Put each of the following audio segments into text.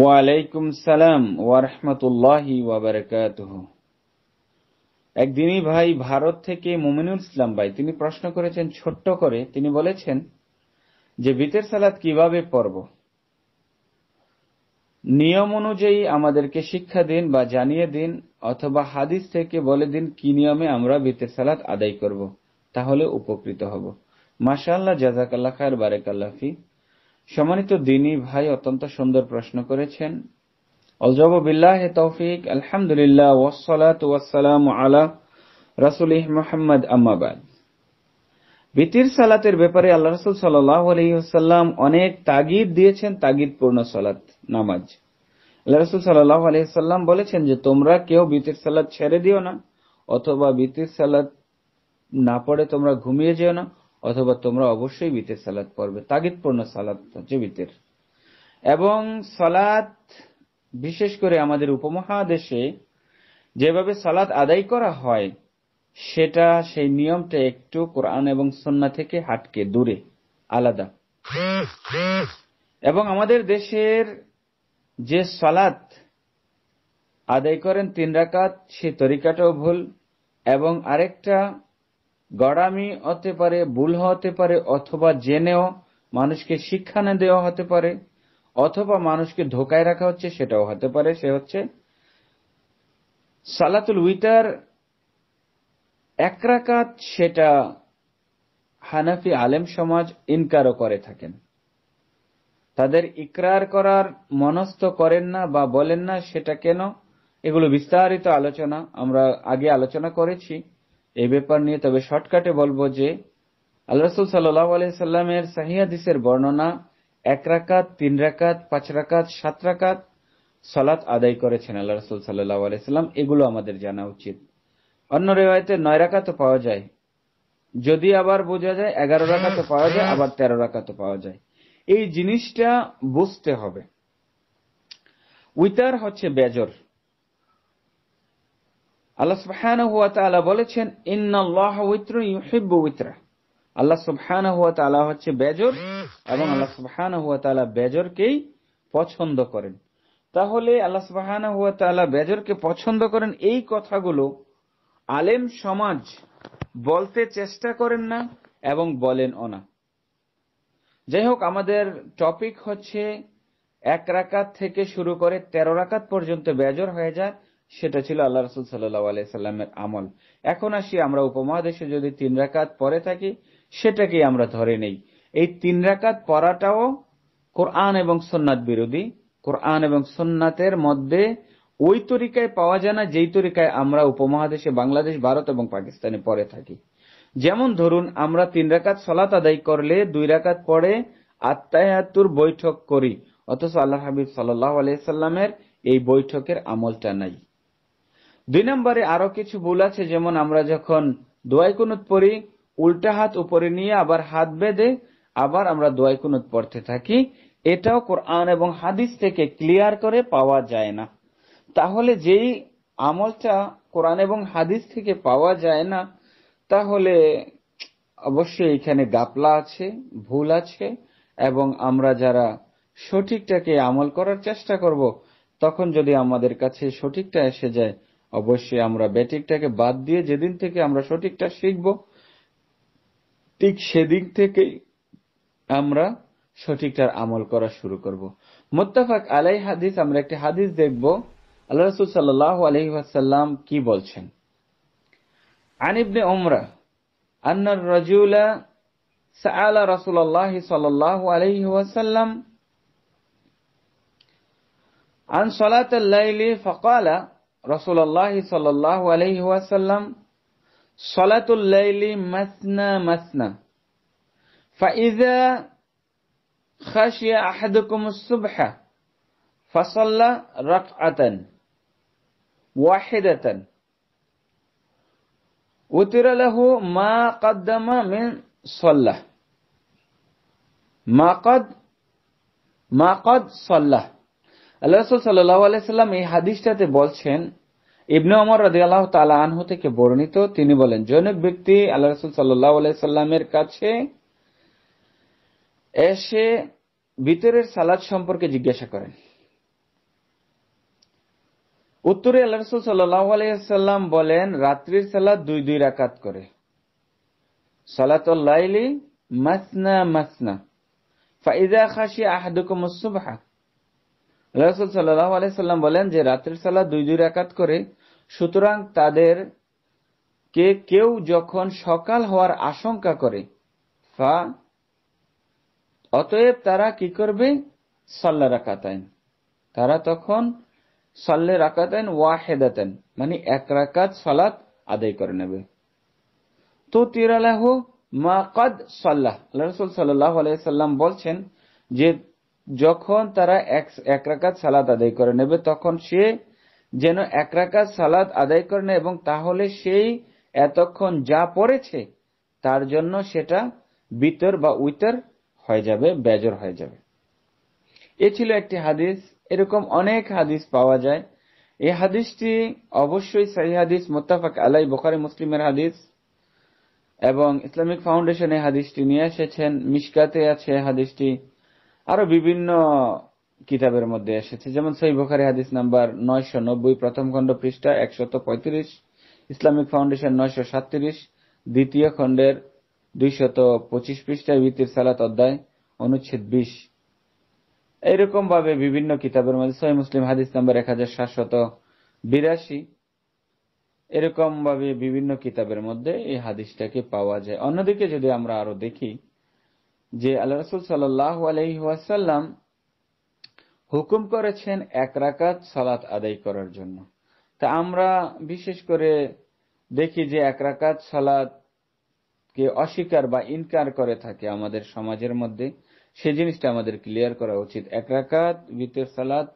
ওয়ালাইকুম সালাম ওয়া রাহমাতুল্লাহি ওয়া বারাকাতুহু। একদিনই ভাই ভারত থেকে মুমিনুল ইসলাম ভাই তিনি প্রশ্ন করেছেন ছোট্ট করে। তিনি বলেছেন যে বিতের সালাত কিভাবে পড়ব, নিয়ম অনুযায়ী আমাদেরকে শিক্ষা দিন বা জানিয়ে দিন, অথবা হাদিস থেকে বলে দিন কি নিয়মে আমরা বিতের সালাত আদায় করব, তাহলে উপকৃত হব। মাশাআল্লাহ, জাযাকাল্লাহ খায়ের, বারাকাল্লাহ ফি। সম্মানিত দ্বীনী ভাই অত্যন্ত সুন্দর প্রশ্ন করেছেন। আল-জাওয়াবু বিল্লাহি তৌফিক, আলহামদুলিল্লাহ, ওয়াসসালাতু ওয়াসসালামু আলা রাসূলিহি মুহাম্মদ, আম্মা বাদ। বিতির সালাতের ব্যাপারে আল্লাহ রাসূল সাল্লাল্লাহু আলাইহি ওয়াসাল্লাম অনেক তাগিদ দিয়েছেন, তাগিদপূর্ণ সালাত নামাজ। আল্লাহ রাসূল সাল্লাল্লাহু আলাইহি ওয়াসাল্লাম বলেছেন যে তোমরা কেউ বিতির সালাত ছেড়ে দিও না, অথবা বিতির সালাত না পড়ে তোমরা ঘুমিয়ে যেও না, অথবা তোমরা অবশ্যই বিতির সালাত পড়বে। তাগিদপূর্ণ সালাত হচ্ছে বিতির। এবং সালাত বিশেষ করে আমাদের উপমহাদেশে যেভাবে সালাত আদায় করা হয় সেটা, সেই নিয়মটা একটু কোরআন এবং সুন্নাহ থেকে হাটকে, দূরে, আলাদা। এবং আমাদের দেশের যে সালাত আদায় করেন 3 রাকাত, সেই তরিকাটাও ভুল। এবং আরেকটা, গড়ামি হতে পারে, ভুল হতে পারে, অথবা জেনেও মানুষকে শিক্ষা না দেওয়া হতে পারে, অথবা মানুষকে ধোকায় রাখা হচ্ছে, সেটাও হতে পারে। সে হচ্ছে সালাতুল উইতার 1 রাকাত, সেটা হানাফি আলেম সমাজ ইনকারও করে থাকেন। তাদের ইকরার করার মনস্থ করেন না বা বলেন না। সেটা কেন? এগুলো বিস্তারিত আলোচনা আমরা আগে আলোচনা করেছি এই ব্যাপার নিয়ে। তবে শর্টকাটে বলবো যে আল্লাহ রাসূল সাল্লাল্লাহু আলাইহি সাল্লামের সহিহ হাদিসের বর্ণনা 1 রাকাত, 3 রাকাত, 5 রাকাত, 7 রাকাত সালাত আদায় করেছেন আল্লাহ রাসূল সাল্লাল্লাহু আলাইহি সাল্লাম। এগুলো আমাদের জানা উচিত। অন্য রিওয়ায়াতে 9 রাকাতও পাওয়া যায়, যদি আবার বোঝা যায় 11 রাকাতও পাওয়া যায়, আবার 13 রাকাতও পাওয়া যায়। এই জিনিসটা বুঝতে হবে। উইতার হচ্ছে বেজর। আল্লাহ সুবহানাহু ওয়া তাআলা বলেছেন ইন্নাল্লাহা উইত্রুন ইউহিব্বু উইত্রা। আল্লাহ সুবহানাহু ওয়া তাআলা হচ্ছে বেজর, এবং আল্লাহ সুবহানাহু ওয়া তাআলা বেজরকেই পছন্দ করেন। তাহলে আল্লাহ সুবহানাহু ওয়া তাআলা বেজরকে পছন্দ করেন, এই কথাগুলো আলেম সমাজ বলতে চেষ্টা করেন না এবং বলেনও না। যাই হোক, আমাদের টপিক হচ্ছে 1 রাকাত থেকে শুরু করে 13 রাকাত পর্যন্ত বেজর হয়ে যায়, সেটা ছিল আল্লাহ রাসূল সাল্লাল্লাহু আলাইহি সাল্লামের আমল। এখন আসি, আমরা উপমহাদেশে যদি 3 রাকাত পড়ে থাকি, সেটাকেই আমরা ধরে নেই। এই 3 রাকাত পড়াটাও কোরআন এবং সুন্নাত বিরোধী। কোরআন এবং সুন্নাতের মধ্যে ওই তরিকায় পাওয়া যায় না যেই তরিকায় আমরা উপমহাদেশে, বাংলাদেশ, ভারত এবং পাকিস্তানে পড়ে থাকি। যেমন ধরুন, আমরা 3 রাকাত সালাত আদায় করলে 2 রাকাত পড়ে আত্তাহিয়াতুর বৈঠক করি, অথচ আল্লাহ হাবিব সাল্লাল্লাহু আলাইহি সাল্লামের এই বৈঠকের আমলটা নাই। 2 নম্বরে আরো কিছু ভুল আছে, যেমন আমরা যখন দোয়ায়ে কুনুত পড়ি, উল্টা হাত উপরে নিয়ে আবার হাত বেঁধে আবার আমরা দোয়ায়ে কুনুত পড়তে থাকি। এটাও কোরআন এবং হাদিস থেকে ক্লিয়ার করে পাওয়া যায় না। তাহলে যেই আমলটা কোরআন এবং হাদিস থেকে পাওয়া যায় না, তাহলে অবশ্যই এখানে গাপলা আছে, ভুল আছে। এবং আমরা যারা সঠিকটাকে আমল করার চেষ্টা করব, তখন যদি আমাদের কাছে সঠিকটা এসে যায়, অবশ্যই আমরা বেঠিকটাকে বাদ দিয়ে যেদিন থেকে আমরা সঠিকটা শিখব, ঠিক সেদিন থেকেই আমরা সঠিকটার আমল করা শুরু করব। মুত্তাফাক আলাইহি হাদিস, আমরা একটি হাদিস দেখব আল্লাহ রাসূল সাল্লাল্লাহু আলাইহি ওয়াসাল্লাম কি বলছেন। আন ইবনে উমরা আন্নার রাজুলা সাআলা রাসূলুল্লাহ সাল্লাল্লাহু আলাইহি ওয়াসাল্লাম আন সালাতাল লাইলি ফাকালা রাসূলুল্লাহ সাল্লাল্লাহু আলাইহি ওয়াসাল্লাম সালাতুল লাইলি মাসনা মাসনা ফাইযা খাশিয়া আহাদুকুমুস সুবহা ফাসাল্লা রাকআতান ওয়াহিদাতান উতিরা লাহু মা কদ্দামা মিন সাল্লাহ মা কদ সাল্লাহ। আল্লাহ রাসূল সাল্লাল্লাহু আলাইহি সাল্লাম এই হাদিসটাতে বলছেন, ইবনে ওমর রাদিয়াল্লাহু তাআলা আনহু থেকে বর্ণিত, তিনি বলেন, জনক ব্যক্তি আল্লাহ রাসূল সাল্লাল্লাহু আলাইহি সাল্লামের কাছে এসে ভিতরের সালাত সম্পর্কে জিজ্ঞাসা করেন। উত্তরে আল্লাহ রাসূল সাল্লাল্লাহু আলাইহি ওয়াসাল্লাম বলেন, রাত্রির সালাত 2 রাকাত করে। সালাতুল লাইলি মাসনা মাসনা ফাইযা খাশিয়া আহাদুকুমুস সুবহা। আল্লাহ রাসূল সাল্লাল্লাহু আলাইহি ওয়াসাল্লাম বলেন যে রাত্রির সালাত 2 রাকাত করে, সুতরাং তাদের কেউ যখন সকাল হওয়ার আশঙ্কা করে, অতএব তারা কি করবে? সাল্লা রাকাতাইন, তারা তখন সাল্লে রাকাতাইন ওয়াহিদাতান, মানে 1 রাকাত সালাত আদায় করে নেবে। তো তিরালাহু মা কাদ সাল্লাহ। আল্লাহ রাসূল সাল্লাল্লাহু আলাইহি সাল্লাম বলছেন যে যখন তারা 1 রাকাত সালাত আদায় করে নেবে, তখন সে যেন 1 রাকাত সালাত আদায় করে নেয়, এবং তাহলে সেই এতক্ষণ যা পড়েছে তার জন্য সেটা বিতর বা উইতর হয়ে যাবে, বেজর হয়ে যাবে। এ ছিল একটি হাদিস। এরকম অনেক হাদিস পাওয়া যায়। এই হাদিসটি অবশ্যই সহিহ হাদিস, মুত্তাফাক আলাই, বুখারী মুসলিমের হাদিস, এবং ইসলামিক ফাউন্ডেশন এই হাদিসটি নিয়ে এসেছেন। মিশকাতে আছে হাদিসটি, আরো বিভিন্ন কিতাবের মধ্যে এসেছে, যেমন সহিহ বুখারী হাদিস নাম্বার 990, প্রথম খণ্ড পৃষ্ঠা 135, ইসলামিক ফাউন্ডেশন 937, দ্বিতীয় খণ্ডের 225 পৃষ্ঠায় বিতির সালাত অধ্যায় অনুচ্ছেদ 20। এইরকম ভাবে বিভিন্ন কিতাবের মধ্যে, সহিহ মুসলিম হাদিস নাম্বার 1782, এরকম ভাবে বিভিন্ন কিতাবের মধ্যে এই হাদিসটাকে পাওয়া যায়। অন্যদিকে যদি আমরা আরো দেখি যে আল্লাহ রাসূল সাল্লাল্লাহু আলাইহি ওয়াসাল্লাম হুকুম করেছেন 1 রাকাত সালাত আদায় করার জন্য। তা আমরা বিশেষ করে দেখি যে 1 রাকাত সালাতকে অস্বীকার বা ইনকার করে থাকে আমাদের সমাজের মধ্যে। সেই জিনিসটা আমাদের ক্লিয়ার করা উচিত। 1 রাকাত বিতর সালাত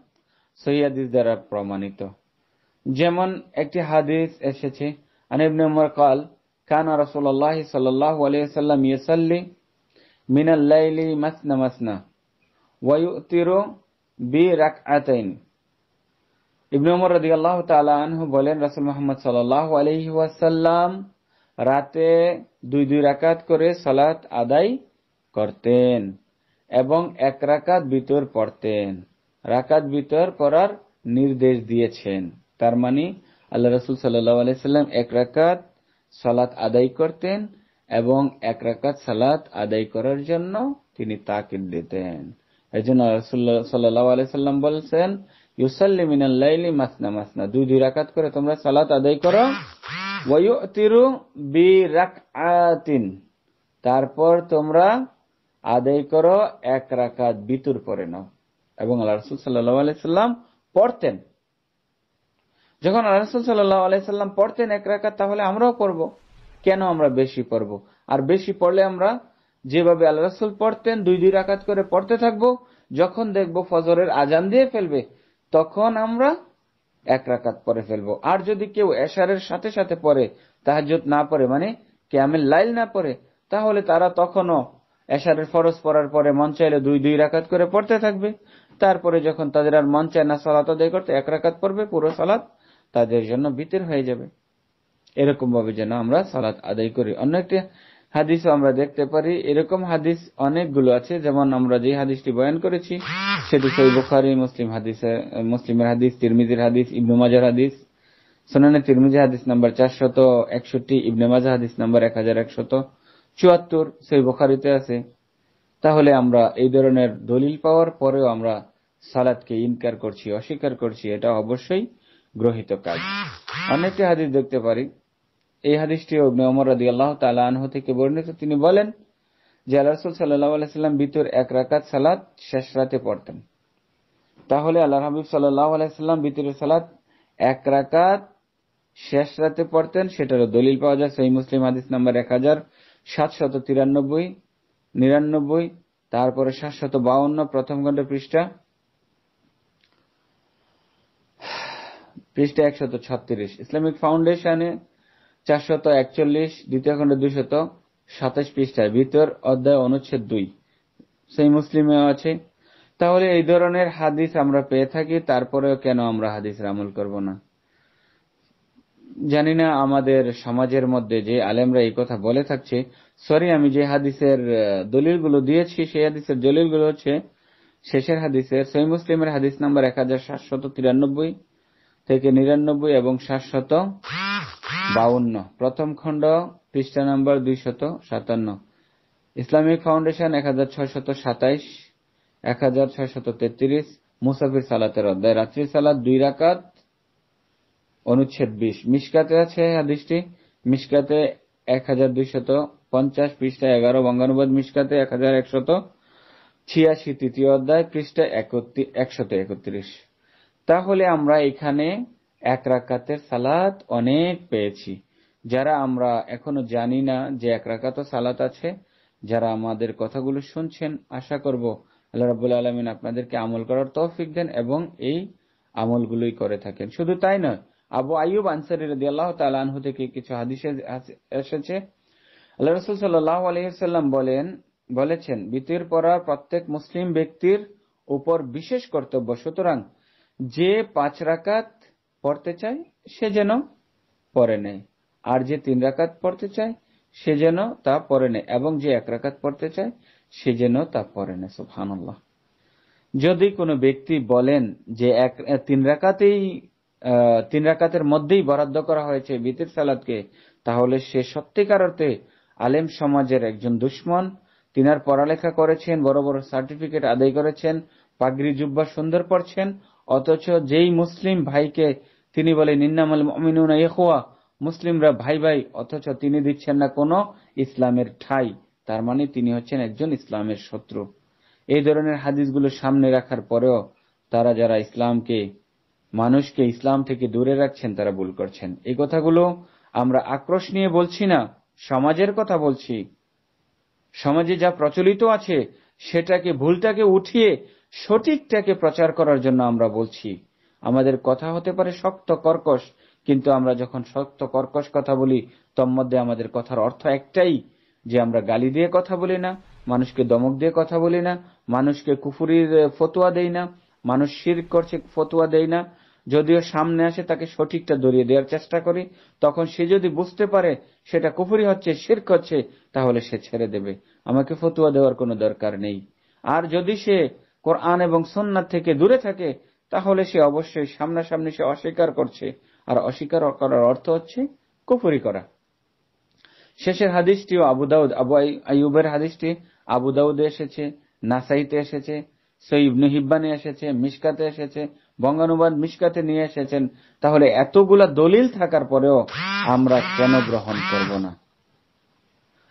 সহিহ হাদিস দ্বারা প্রমাণিত। যেমন একটি হাদিস এসেছে, আন ইবনে উমর قال কানা রাসূলুল্লাহ সাল্লাল্লাহু আলাইহি ওয়াসাল্লাম ইউসাল্লি মিনাল লাইলি মাসনা মাসনা ওয়া ইউতিরু বিরাকআতাইন। ইবনে উমর রাদিয়াল্লাহু তাআলা আনহু বলেন, রাসূল মুহাম্মদ সাল্লাল্লাহু আলাইহি ওয়াসাল্লাম রাতে 2 রাকাত করে সালাত আদায় করতেন এবং 1 রাকাত বিতর পড়তেন। রাকাত বিতর করার নির্দেশ দিয়েছেন। তার মানে আল্লাহ রাসূল সাল্লাল্লাহু আলাইহি সাল্লাম 1 রাকাত সালাত আদায় করতেন এবং 1 রাকাত সালাত আদায় করার জন্য তিনি তাকিদ দিতেন। এজন্য রাসূলুল্লাহ সাল্লাল্লাহু আলাইহি সাল্লাম বলেছেন, ইউসাল্লি মিনাল লাইলি মাসনা মাসনা, 2 রাকাত করে তোমরা সালাত আদায় করো। ওয়া ইউতিরু বিরাকআতিন, তারপর তোমরা আদায় করো 1 রাকাত বিতর পড়ে নাও। এবং আল্লাহ রাসূল সাল্লাল্লাহু আলাইহি সাল্লাম পড়তেন। যখন আল্লাহ রাসূল সাল্লাল্লাহু আলাইহি সাল্লাম পড়তেন 1 রাকাত, তাহলে আমরাও পড়ব। কেন আমরা বেশি পড়ব? আর বেশি পড়লে আমরা যেভাবে আল্লাহ রাসূল পড়তেন 2 রাকাত করে পড়তে থাকবো। যখন দেখব ফজরের আজান দিয়ে ফেলবে, তখন আমরা 1 রাকাত পড়ে ফেলবো। আর যদি কেউ এশারের সাথে সাথে পড়ে, তাহাজ্জুদ না পড়ে, মানে কিয়ামুল লাইল না পড়ে, তাহলে তারা তখনও এশারের ফরজ পড়ার পরে মন চাইলে 2 রাকাত করে পড়তে থাকবে। তারপরে যখন তাদের আর মন চায় না সালাত আদায় করতে, 1 রাকাত পড়বে, পুরো সালাত তাদের জন্য বিতর হয়ে যাবে। এরকম ভাবে যেন আমরা সালাত আদায় করি। অন্য একটি হাদিসও আমরা দেখতে পারি। এরকম হাদিস অনেকগুলো আছে। যেমন আমরা যে হাদিসটি বয়ান করেছি সেটি সহিহ বুখারী, মুসলিমের হাদিস, তিরমিজির হাদিস, ইবনে মাজাহর হাদিস, সুনানে তিরমিজি হাদিস নাম্বার 461, ইবনে মাজাহ হাদিস নাম্বার 1174, সহিহ বুখারীতে আছে। তাহলে আমরা এই ধরনের দলিল পাওয়ার পরেও আমরা সালাতকে ইনকার করছি, অস্বীকার করছি, এটা অবশ্যই গ্রহীত কাজ। অনেকটি হাদিস দেখতে পারি। এই হাদিসটি ইবনে ওমর রাদিয়াল্লাহু তাআলা আনহু থেকে বর্ণিত। তিনি বলেন যে আল্লাহ রাসূল সাল্লাল্লাহু আলাইহি সাল্লাম বিতর 1 রাকাত সালাত শেষ রাতে পড়তেন। তাহলে আল্লাহর হাবিব সাল্লাল্লাহু আলাইহি সাল্লাম বিতরের সালাত 1 রাকাত শেষ রাতে পড়তেন, সেটারও দলিল পাওয়া যায় সহিহ মুসলিম হাদিস নাম্বার 1793, 99, তারপরে 752, প্রথম খণ্ড পৃষ্ঠা 136, ইসলামিক ফাউন্ডেশনে 441, দ্বিতীয় খণ্ড 227 পৃষ্ঠায় বিতর অধ্যায় অনুচ্ছেদ 2, সেই মুসলিমে আছে। তাহলে এই ধরনের হাদিস আমরা পেয়ে থাকি, তারপরেও কেন আমরা হাদিসের আমল করব না? জানি না আমাদের সমাজের মধ্যে যে আলেমরা এই কথা বলে থাকছে। সরি, আমি যে হাদিসের দলিলগুলো দিয়েছি সেই হাদিসের দলিলগুলো হচ্ছে শেষের হাদিসের সহিহ মুসলিমের হাদিস নাম্বার 1793, থেকে 99 এবং 752, প্রথম খণ্ড, পৃষ্ঠা নম্বর 257, ইসলামিক ফাউন্ডেশন 1627, 1633, মুসাফির সালাতের অধ্যায়, রাত্রি সালাত 2 রাকাত, অনুচ্ছেদ 20। মিশকাতে আছে হাদিসটি, মিশকাতে 1250, পৃষ্ঠা 11, বঙ্গানুবাদ মিশকাতে 1186, তৃতীয় অধ্যায়, পৃষ্ঠা 131। তাহলে আমরা এখানে 1 রাকাতের সালাত অনেক পেয়েছি। যারা আমরা এখনো জানি না যে 1 রাকাতও সালাত আছে, যারা আমাদের কথাগুলো শুনছেন, আশা করব আল্লাহ রাব্বুল আলামিন আপনাদেরকে আমল করার তৌফিক দেন এবং এই আমলগুলোই করে থাকেন। শুধু তাই নয়, আবু আইয়ুব আনসারী রাদিয়াল্লাহু তাআলা আনহু থেকে কিছু হাদিসে এসেছে, আল্লাহ রাসূল সাল্লাল্লাহু আলাইহি ওয়াসাল্লাম বলেছেন, বিতির পড়ার প্রত্যেক মুসলিম ব্যক্তির উপর বিশেষ কর্তব্য। সুতরাং যে 5 রাকাত পড়তে চায় সে যেন পড়ে নেয়, আর যে 3 রাকাত পড়তে চায় সে যেন তা পড়ে নেয়, এবং যে 1 রাকাত পড়তে চায় সে যেন তা পড়ে নেয়। সুবহানাল্লাহ। যদি কোনো ব্যক্তি বলেন যে 3 রাকাতের মধ্যেই বরাদ্দ করা হয়েছে বিতির সালাতকে, তাহলে সে সত্যিকার অর্থে আলেম সমাজের একজন দুশমন। তিনার পড়ালেখা করেছেন, বড় বড় সার্টিফিকেট আদায় করেছেন, পাগড়ি জুব্বা সুন্দর পড়ছেন, অথচ যেই মুসলিম ভাইকে তিনি বলেন ইন্নামাল মুমিনুনা ইখওয়া, মুসলিমরা ভাই ভাই, অথচ তিনি দিচ্ছেন না কোনো ইসলামের ঠাঁই, তার মানে তিনি হচ্ছেন একজন ইসলামের শত্রু। এই ধরনের হাদিসগুলো সামনে রাখার পরেও তারা যারা মানুষকে ইসলাম থেকে দূরে রাখছেন, তারা ভুল করছেন। এই কথাগুলো আমরা আক্রোশ নিয়ে বলছি না, সমাজের কথা বলছি। সমাজে যা প্রচলিত আছে সেটাকে, ভুলটাকে উঠিয়ে সঠিকটাকে প্রচার করার জন্য আমরা বলছি। আমাদের কথা হতে পারে শক্ত কর্কশ, কিন্তু আমরা যখন শক্ত কর্কশ কথা বলি, তন্মধ্যে আমাদের কথার অর্থ একটাই, যে আমরা গালি দিয়ে কথা বলি না, মানুষকে দমক দিয়ে কথা বলি না, মানুষকে কুফরির ফতোয়া দেই না, মানুষ শিরক করছে ফতোয়া দেই না। যদিও সামনে আসে তাকে সঠিকটা ধরিয়ে দেওয়ার চেষ্টা করি, তখন সে যদি বুঝতে পারে সেটা কুফরি হচ্ছে, শিরক হচ্ছে, তাহলে সে ছেড়ে দেবে, আমাকে ফতোয়া দেওয়ার কোনো দরকার নেই। আর যদি সে কোরআন এবং সুন্নাত থেকে দূরে থাকে, তাহলে সে অবশ্যই সামনাসামনি সে অস্বীকার করছে, আর অস্বীকার করার অর্থ হচ্ছে কুফরি করা। শেষের হাদিসটিও আবু আইয়ুবের হাদিসটি আবু দাউদে এসেছে, নাসাইতে এসেছে, সহিহ ইবনে হিব্বানে এসেছে, মিশকাতে এসেছে, বঙ্গানুবাদ মিশকাতে নিয়ে এসেছেন। তাহলে এতগুলা দলিল থাকার পরেও আমরা কেন গ্রহণ করব না?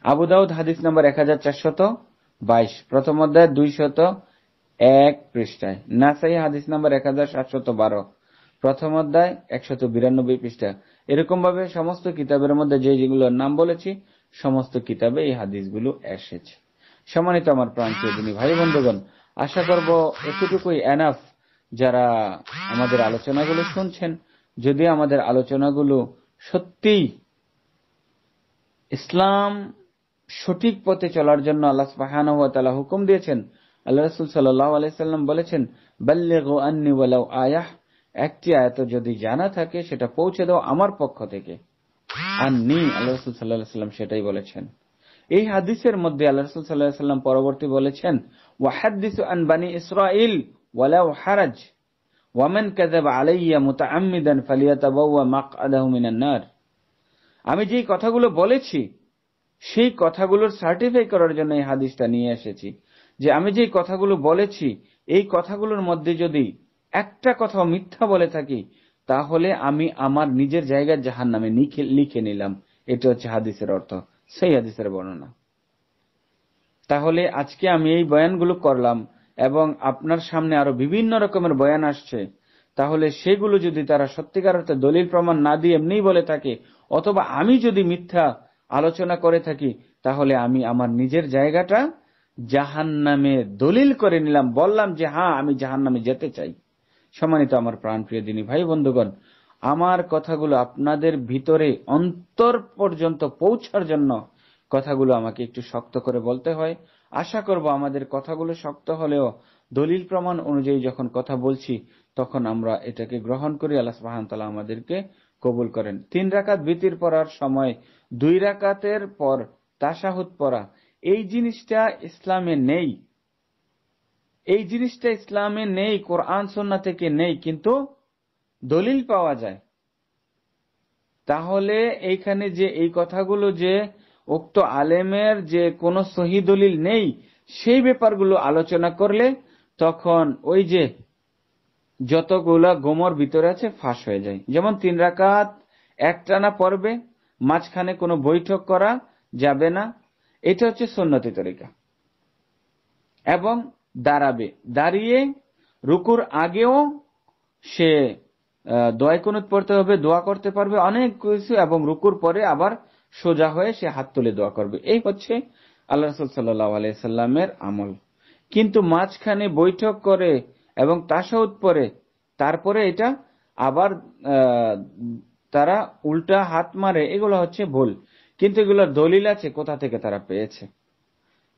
আবু দাউদ হাদিস নম্বর 1422, প্রথম অধ্যায় 201 পৃষ্ঠায়। নাসাই হাদিস নম্বর 1712, প্রথম অধ্যায় 192 পৃষ্ঠা। এরকম ভাবে সমস্ত কিতাবের মধ্যে যেগুলোর নাম বলেছি, সমস্ত কিতাবে এই হাদিসগুলো এসেছে। সম্মানিত আমার প্রাণপ্রিয় দিনী ভাই বন্ধুগণ, আশা করব এতটুকুই এনাফ। যারা আমাদের আলোচনাগুলো শুনছেন, যদি আমাদের আলোচনাগুলো সত্যিই ইসলাম সঠিক পথে চলার জন্য আল্লাহ সুবহানাহু ওয়া তাআলা হুকুম দিয়েছেন, আল্লাহ রাসূল সাল্লাল্লাহু আলাইহি সাল্লাম বলেছেন, বাল্লিগু আন্নি ওয়ালাউ আয়াহ, একটি আয়াত যদি জানা থাকে সেটা পৌঁছে দাও আমার পক্ষ থেকে। আন্নি, আল্লাহ রাসূল সাল্লাল্লাহু আলাইহি সাল্লাম সেটাই বলেছেন। এই হাদিসের মধ্যে আল্লাহ রাসূল সাল্লাল্লাহু আলাইহি সাল্লাম পরবর্তী বলেছেন, ওয়া হাদিসু আন বানি ইসরাঈল ওয়ালাউ হারাজ, ওয়া মান কাযাবা আলাইয়া মুতাআম্মিদান ফালিয়াতাবাওয়া মাকআদাহু মিনান নার। আমি যেই কথাগুলো বলেছি সেই কথাগুলোর সার্টিফাই করার জন্য এই হাদিসটা নিয়ে এসেছি, যে আমি যেই কথাগুলো বলেছি এই কথাগুলোর মধ্যে যদি একটা কথাও মিথ্যা বলে থাকি, তাহলে আমি আমার নিজের জায়গায় জাহান্নামে লিখে নিলাম। এটা হচ্ছে হাদিসের অর্থ, সেই হাদিসের বর্ণনা। তাহলে আজকে আমি এই বয়ানগুলো করলাম, এবং আপনার সামনে আরো বিভিন্ন রকমের বয়ান আসছে। তাহলে সেগুলো যদি তারা সত্যিকার অর্থে দলিল প্রমাণ না দিয়ে এমনি বলে থাকে, অথবা আমি যদি মিথ্যা আলোচনা করে থাকি, তাহলে আমি আমার নিজের জায়গাটা জাহান্নামে দলিল করে নিলাম, বললাম যে হ্যাঁ আমি জাহান্নামে যেতে চাই। সম্মানিত আমার প্রাণপ্রিয় দিনী ভাই বন্ধুগণ, আমার কথাগুলো আপনাদের ভিতরে অন্তর পর্যন্ত পৌঁছার জন্য কথাগুলো আমাকে একটু শক্ত করে বলতে হয়। আশা করব আমাদের কথাগুলো শক্ত হলেও দলিল প্রমাণ অনুযায়ী যখন কথা বলছি, তখন আমরা এটাকে গ্রহণ করি। আল্লাহ সুবহানাহু ওয়া তাআলা আমাদেরকে কবুল করেন। 3 রাকাত বিতির পড়ার সময় 2 রাকাতের পর তাশাহুদ পড়া, এই জিনিসটা ইসলামে নেই। এই জিনিসটা ইসলামে নেই, কোরআন সুন্নাহ থেকে নেই। কিন্তু দলিল পাওয়া যায়, তাহলে এইখানে যে এই কথাগুলো যে উক্ত আলেমের যে কোনো সহি দলিল নেই, সেই ব্যাপারগুলো আলোচনা করলে তখন ওই যে যতগুলা গোমর ভিতরে আছে ফাঁস হয়ে যায়। যেমন 3 রাকাত একটানা পড়বে, মাঝখানে কোনো বৈঠক করা যাবে না, এটা হচ্ছে সুন্নতি তরিকা। এবং দাঁড়াবে, দাঁড়িয়ে রুকুর আগেও সে দোয়া কুনুত পড়তে হবে, দোয়া করতে পারবে অনেক কিছু, এবং রুকুর পরে আবার সোজা হয়ে সে হাত তুলে দোয়া করবে। এই হচ্ছে আল্লাহ রাসূল সাল্লাল্লাহু আলাইহি সাল্লামের আমল। কিন্তু মাঝখানে বৈঠক করে এবং তাশাহুদ পড়ে তারপরে এটা আবার তারা উল্টা হাত মারে, এগুলো হচ্ছে ভুল। কিন্তু এগুলোর দলিল আছে, কোথা থেকে তারা পেয়েছে?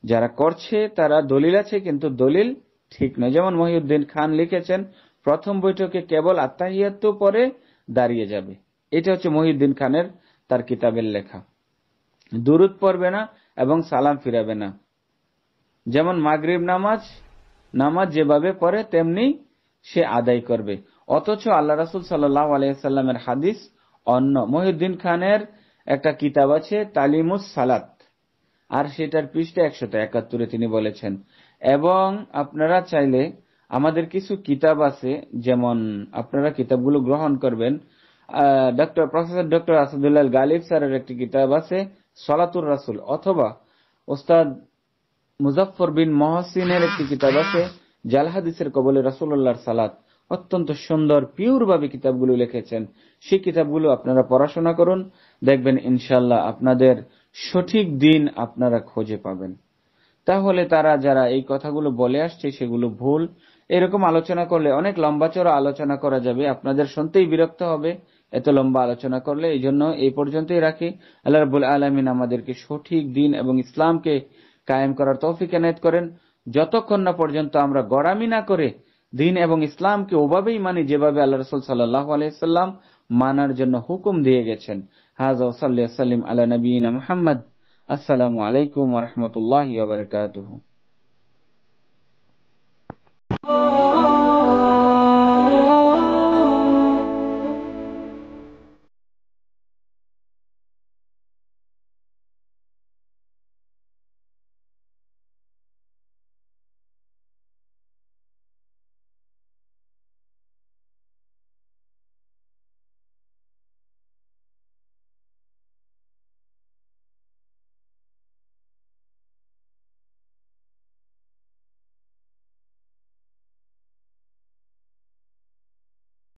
যারা করছে তারা দলিল আছে, কিন্তু দলিল ঠিক নয়। যেমন মহিউদ্দিন খান লিখেছেন, প্রথম বৈঠকে কেবল আত্তাহিয়াত পরে দাঁড়িয়ে যাবে। এটা হচ্ছে মহিউদ্দিন খানের তার কিতাবের লেখা। দুরুদ পড়বে না এবং সালাম ফিরাবে না। যেমন মাগরিব নামাজ যেভাবে পড়ে তেমনি সে আদায় করবে। অথচ আল্লাহ রাসূল সাল্লাল্লাহু আলাইহি সাল্লামের হাদিস অন্য। মহিউদ্দিন খানের একটা কিতাব আছে তালিমুস সালাত, আর সেটার পৃষ্ঠা 171 তিনি বলেছেন। এবং আপনারা চাইলে আমাদের কিছু কিতাব আছে, যেমন আপনারা কিতাবগুলো গ্রহণ করবেন। প্রফেসর ডক্টর আসাদুল্লাহ গালিব স্যারের একটি কিতাব আছে সলাতুর রাসূল, অথবা ওস্তাদ মুজাফফর বিন মহসিনের একটি কিতাব আছে জাল হাদিসের কবলে রাসূলুল্লাহর সালাত। অত্যন্ত সুন্দর পিওর ভাবে কিতাবগুলো লিখেছেন। সেই কিতাবগুলো আপনারা পড়াশোনা করুন, দেখবেন ইনশাআল্লাহ আপনাদের সঠিক দিন আপনারা খুঁজে পাবেন। তাহলে তারা যারা এই কথাগুলো বলে আসছে সেগুলো ভুল। এরকম আলোচনা করলে অনেক লম্বা চড়া আলোচনা করা যাবে, আপনাদের শুনতেই বিরক্ত হবে এত লম্বা আলোচনা করলে। এই জন্য এই পর্যন্তই রাখি। আল্লাহ রাব্বুল আলামিন আমাদেরকে সঠিক দিন এবং ইসলামকে কায়েম করার তৌফিক এনায়েত করেন। যতক্ষণ না পর্যন্ত আমরা গোঁড়ামি না করে দিন এবং ইসলামকে ওভাবেই মানি যেভাবে আল্লাহ রাসূল সাল্লাল্লাহু আলাইহি সাল্লাম মানার জন্য হুকুম দিয়ে গেছেন। হাযা ওয়া সাল্লি ওয়া সাল্লিম আলা নবিয়িনা মুহাম্মদ। আসসালামু আলাইকুম ওয়া রাহমাতুল্লাহি ওয়া বারাকাতুহু।